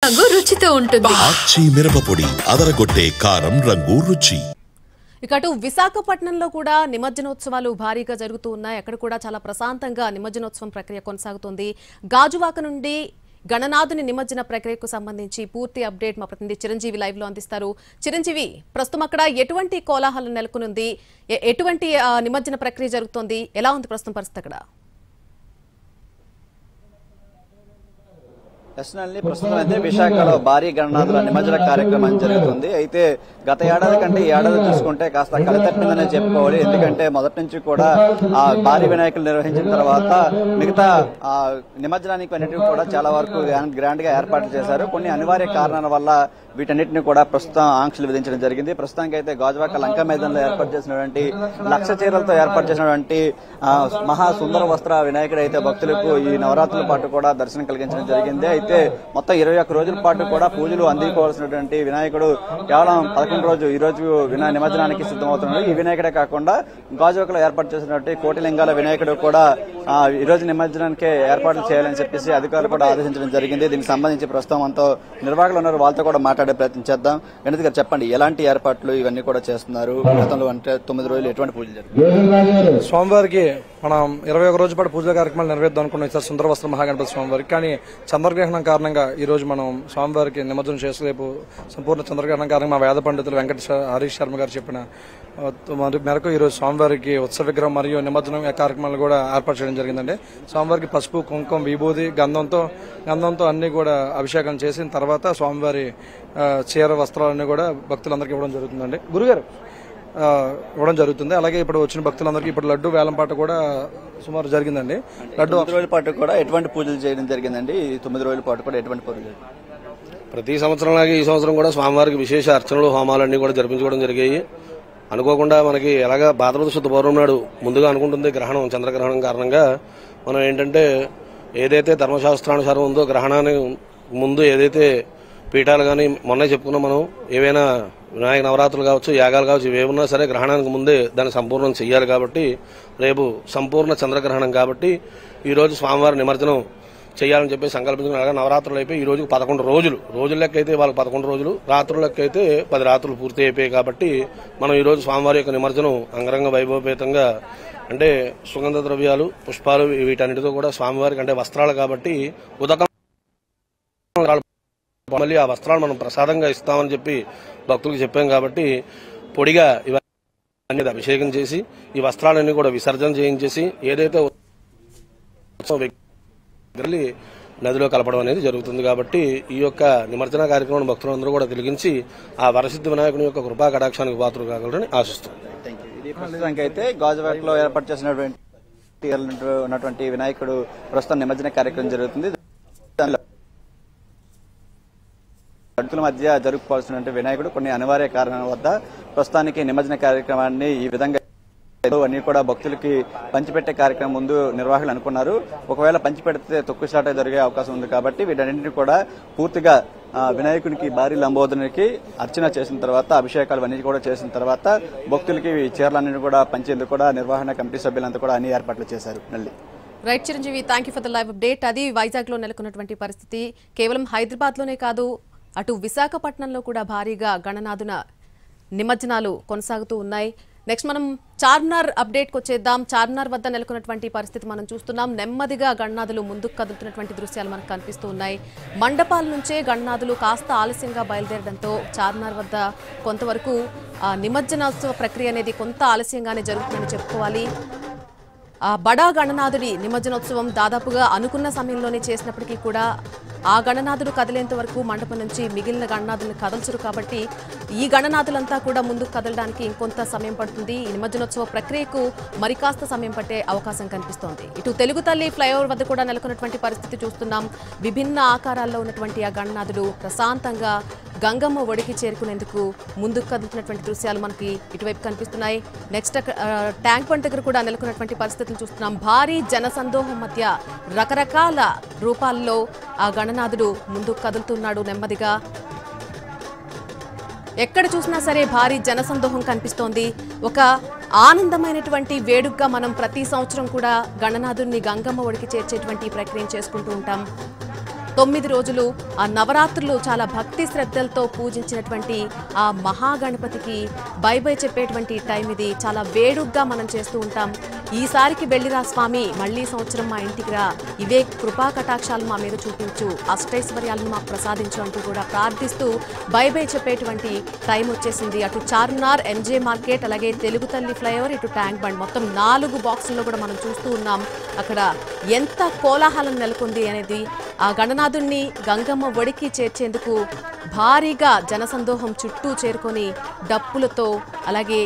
రంగు రుచితో ఉంటుంది. ఆచి మిరపపొడి అదరగొట్టే కారం రంగు రుచి. ఇక అటు విశాఖపట్నంలో కూడా నిమజ్జనోత్సవాలు భారీగా జరుగుతూ ఉన్నాయి. అక్కడ కూడా చాలా ప్రశాంతంగా నిమజ్జనోత్సవం ప్రక్రియ కొనసాగుతుంది. గాజువాక నుండి గణనాథుని నిమజ్జన ప్రక్రియకు సంబంధించి పూర్తి అప్డేట్ మా ప్రతినిధి చిరంజీవి లైవ్ లో అందిస్తారు. చిరంజీవి, ప్రస్తుతం అక్కడ ఎటువంటి కోలాహలం నెలకొనుంది, ఎటువంటి నిమజ్జన ప్రక్రియ జరుగుతోంది, ఎలా ఉంది ప్రస్తుతం పరిస్థితి అక్కడ? ప్రస్తుతం అయితే విశాఖలో భారీ గణనాథుల నిమజ్జన కార్యక్రమం జరుగుతుంది. అయితే గత ఏడాది కంటే ఈ ఏడాది చూసుకుంటే కాస్త కలితప్పిందనే చెప్పుకోవాలి. ఎందుకంటే మొదటి నుంచి కూడా ఆ భారీ వినాయకులు నిర్వహించిన తర్వాత మిగతా నిమజ్జనానికి అన్నిటికీ కూడా చాలా వరకు గ్రాండ్ గా ఏర్పాట్లు చేశారు. కొన్ని అనివార్య కారణాల వల్ల వీటన్నిటిని కూడా ప్రస్తుతం ఆంక్షలు విధించడం జరిగింది. ప్రస్తుతానికి అయితే గాజువాక లంక మైదానంలో ఏర్పాటు చేసినటువంటి లక్ష చీరలతో ఏర్పాటు చేసినటువంటి మహా సుందర వస్త్ర వినాయకుడు అయితే భక్తులకు ఈ నవరాత్రుల పాటు కూడా దర్శనం కలిగించడం జరిగింది. అయితే మొత్తం 21 రోజుల పాటు కూడా పూజలు అందుకోవాల్సినటువంటి వినాయకుడు కేవలం 11 రోజు ఈ రోజు నిమజ్జనానికి సిద్ధమవుతున్నాడు. ఈ వినాయకుడే కాకుండా గాజువాకలో ఏర్పాటు చేసినటువంటి కోటిలింగాల వినాయకుడు కూడా ఈ రోజు నిమజ్జనానికి ఏర్పాట్లు చేయాలని చెప్పేసి అధికారులు కూడా ఆదేశించడం జరిగింది. దీనికి సంబంధించి ప్రస్తుతం అంతా నిర్వాహకులు ఉన్నారు, వాళ్ళతో కూడా మాట్లాడే ప్రయత్నం చేద్దాం. గణిత్ గారు చెప్పండి, ఎలాంటి ఏర్పాట్లు ఇవన్నీ కూడా చేస్తున్నారు? గతంలో అంటే 9 రోజులు ఎటువంటి పూజలు జరుగుతాయి? స్వామివారికి మనం 21 రోజుల పాటు పూజల కార్యక్రమాలు నెరవేర్దాం అనుకున్నాం సార్, సుందర వస్త్ర మహాగణపతి స్వామివారికి. కానీ చంద్రగ్రహణం కారణంగా ఈ రోజు మనం స్వామివారికి నిమజ్జనం చేసి రేపు సంపూర్ణ చంద్రగ్రహణం కారణంగా మా వేద పండితులు వెంకట హరీష్ శర్మ గారు చెప్పిన మేరకు ఈ రోజు స్వామివారికి ఉత్సవ విగ్రహం మరియు నిమజ్జనం కార్యక్రమాలు కూడా ఏర్పాటు చేయడం జరిగిందండి. స్వామివారికి పసుపు, కుంకుమ, విభూది, గంధంతో అన్ని కూడా అభిషేకం చేసిన తర్వాత స్వామివారి చీర వస్త్రాలన్నీ కూడా భక్తులందరికీ ఇవ్వడం జరుగుతుందండి. గురుగారు ఇవ్వడం జరుగుతుంది. అలాగే ఇప్పుడు వచ్చిన భక్తులందరికీ ఇప్పుడు లడ్డు వేలంపాట కూడా సుమారు జరిగిందండి. లడ్డు 9 రోజుల పాటు కూడా ఎటువంటి పూజలు చేయడం జరిగిందండి? 9 రోజుల పాటు కూడా ఎటువంటి పూజలు? ప్రతి సంవత్సరంలాగే ఈ సంవత్సరం కూడా స్వామివారికి విశేష అర్చనలు, హోమాలన్నీ కూడా జరిపించుకోవడం జరిగాయి. అనుకోకుండా మనకి ఎలాగా భాద్రపద శుద్ధ పౌర్ణమి నాడు ముందుగా అనుకుంటుంది గ్రహణం, చంద్రగ్రహణం కారణంగా మనం ఏంటంటే ఏదైతే ధర్మశాస్త్రానుసారం ఉందో గ్రహణానికి ముందు ఏదైతే పీఠాలు కానీ మొన్నే చెప్పుకున్నాం మనం, ఏవైనా వినాయక నవరాత్రులు కావచ్చు, యాగాలు కావచ్చు, ఇవేమన్నా సరే గ్రహణానికి ముందే దాన్ని సంపూర్ణం చెయ్యాలి. కాబట్టి రేపు సంపూర్ణ చంద్రగ్రహణం కాబట్టి ఈరోజు స్వామివారి నిమజ్జనం చేయాలని చెప్పి సంకల్పించుకుని అలాగే నవరాత్రులు అయిపోయి ఈ రోజు 11 రోజుల లెక్క అయితే వాళ్ళకి 11 రోజులు, రాత్రుల లెక్క అయితే 10 రాత్రులు పూర్తి అయిపోయాయి. కాబట్టి మనం ఈ రోజు స్వామివారి యొక్క నిమజ్జనం అంగరంగ వైభవపేతంగా అంటే సుగంధ ద్రవ్యాలు, పుష్పాలు వీటన్నిటితో కూడా స్వామివారికి అంటే వస్త్రాలు కాబట్టి ఉదకం మళ్ళీ ఆ వస్త్రాలు మనం ప్రసాదంగా ఇస్తామని చెప్పి భక్తులకు చెప్పాం. కాబట్టి పొడిగా ఇవన్నీ అభిషేకం చేసి ఈ వస్త్రాలన్నీ కూడా విసర్జన చేయించేసి ఏదైతే నదిలో కలపడం అనేది జరుగుతుంది. కాబట్టి ఈ యొక్క నిమజ్జన కార్యక్రమం భక్తులందరూ కూడా తిరిగించి ఆ వరసిద్ధి వినాయకుని యొక్క కృపా కటాక్షానికి పాత్రలు కాగలరని ఆశిస్తున్నాను. ప్రస్తుతానికి అయితే గాజువాకలో ఏర్పాటు చేసినటువంటి వినాయకుడు ప్రస్తుతం నిమజ్జన కార్యక్రమం జరుగుతుంది. భక్తుల మధ్య జరుపుకోవాల్సిన వినాయకుడు కొన్ని అనివార్య కారణాల వద్ద ప్రస్తుతానికి నిమజ్జన కార్యక్రమాన్ని ఈ విధంగా అన్ని కూడా భక్తులకి పంచిపెట్టే కార్యక్రమం ముందు నిర్వాహకులు అనుకున్నారు. ఒకవేళ పంచిపెడితే తొక్కుసాట జరిగే అవకాశం ఉంది. కాబట్టి వీటన్నింటినీ కూడా పూర్తిగా వినాయకునికి భారీ లంబోదరునికి అర్చన చేసిన తర్వాత, అభిషేకాలు అన్ని కూడా చేసిన తర్వాత భక్తులకి చీరలన్నింటినీ కూడా పంచేందుకు కూడా నిర్వహణ కమిటీ సభ్యులంతా కూడా అన్ని ఏర్పాట్లు చేశారు. మళ్ళీ right Chiranjeevi, thank you for the live update. అది వైజాగ్ లో నెలకొన్నటువంటి పరిస్థితి. కేవలం హైదరాబాద్ లోనే కాదు, అటు విశాఖపట్నంలో కూడా భారీగా గణనాథున నిమజ్జనాలు కొనసాగుతూ ఉన్నాయి. నెక్స్ట్ మనం చార్మినార్ అప్డేట్కి వచ్చేద్దాం. చార్మినార్ వద్ద నెలకొన్నటువంటి పరిస్థితి మనం చూస్తున్నాం. నెమ్మదిగా గణనాథులు ముందుకు కదులుతున్నటువంటి దృశ్యాలు మనకు కనిపిస్తూ ఉన్నాయి. మండపాల నుంచే గణనాథులు కాస్త ఆలస్యంగా బయలుదేరడంతో చార్మినార్ వద్ద కొంతవరకు నిమజ్జనోత్సవ ప్రక్రియ అనేది కొంత ఆలస్యంగానే జరుగుతుందని చెప్పుకోవాలి. బడా గణనాథుడి నిమజ్జనోత్సవం దాదాపుగా అనుకున్న సమయంలోనే చేసినప్పటికీ కూడా ఆ గణనాథుడు కదిలేంత వరకు మండపం నుంచి మిగిలిన గణనాథులను కదల్చరు. కాబట్టి ఈ గణనాథులంతా కూడా ముందుకు కదలడానికి ఇంకొంత సమయం పడుతుంది. ఈ నిమజ్జనోత్సవ ప్రక్రియకు మరికాస్త సమయం పట్టే అవకాశం కనిపిస్తోంది. ఇటు తెలుగు తల్లి ఫ్లైఓవర్ వద్ద కూడా నెలకొన్నటువంటి పరిస్థితి చూస్తున్నాం. విభిన్న ఆకారాల్లో ఉన్నటువంటి ఆ గణనాథుడు ప్రశాంతంగా గంగమ్మ ఒడికి చేరుకునేందుకు ముందుకు కదులుతున్నటువంటి దృశ్యాలు మనకి ఇటువైపు కనిపిస్తున్నాయి. నెక్స్ట్ ట్యాంక్ బండ్ దగ్గర కూడా నెలకొన్నటువంటి పరిస్థితులు చూస్తున్నాం. భారీ జనసందోహం మధ్య రకరకాల రూపాల్లో ఆ గణనాథుడు ముందుకు కదులుతున్నాడు నెమ్మదిగా. ఎక్కడ చూసినా సరే భారీ జనసందోహం కనిపిస్తోంది. ఒక ఆనందమైనటువంటి వేడుకగా మనం ప్రతి సంవత్సరం కూడా గణనాథుడిని గంగమ్మ ఒడికి చేర్చేటువంటి ప్రక్రియను చేసుకుంటూ ఉంటాం. 9 రోజులు ఆ నవరాత్రులు చాలా భక్తి శ్రద్ధలతో పూజించినటువంటి ఆ మహాగణపతికి బై బై చెప్పేటువంటి టైం ఇది. చాలా వేడుగ్గా మనం చేస్తూ ఉంటాం. ఈసారికి వెళ్ళిరా స్వామి, మళ్లీ సంవత్సరం మా ఇంటికి రా, ఇవే కృపా కటాక్షాలు మా మీద చూపించు, అష్టైశ్వర్యాలను మాకు ప్రసాదించు అంటూ కూడా ప్రార్థిస్తూ బై బై చెప్పేటువంటి టైం వచ్చేసింది. అటు చార్మినార్, ఎంజే మార్కెట్, అలాగే తెలుగు తల్లి ఫ్లైఓవర్, ఇటు ట్యాంక్ బండ్, మొత్తం 4 బాక్సుల్లో కూడా మనం చూస్తూ ఉన్నాం. అక్కడ ఎంత కోలాహలం నెలకొంది అనేది. ఆ గణనాథుణ్ణి గంగమ్మ ఒడికి చేర్చేందుకు భారీగా జనసందోహం చుట్టూ చేరుకొని డప్పులతో అలాగే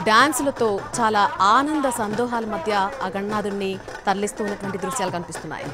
డాన్సులతో చాలా ఆనంద సందోహాల మధ్య ఆ గణనాథుణ్ణి తరలిస్తూ ఉన్నటువంటి దృశ్యాలు కనిపిస్తున్నాయి.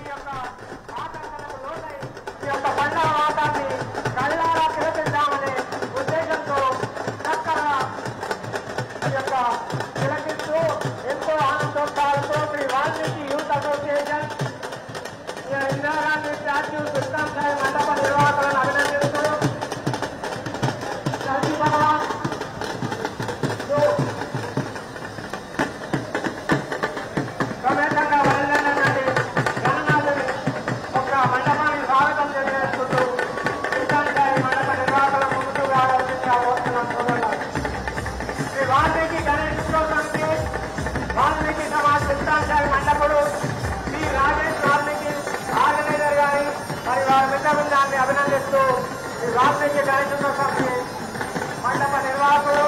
అభినందిస్తూ ఈ వాల్మీకి కార్యక్రమ మండప నిర్వాహకులు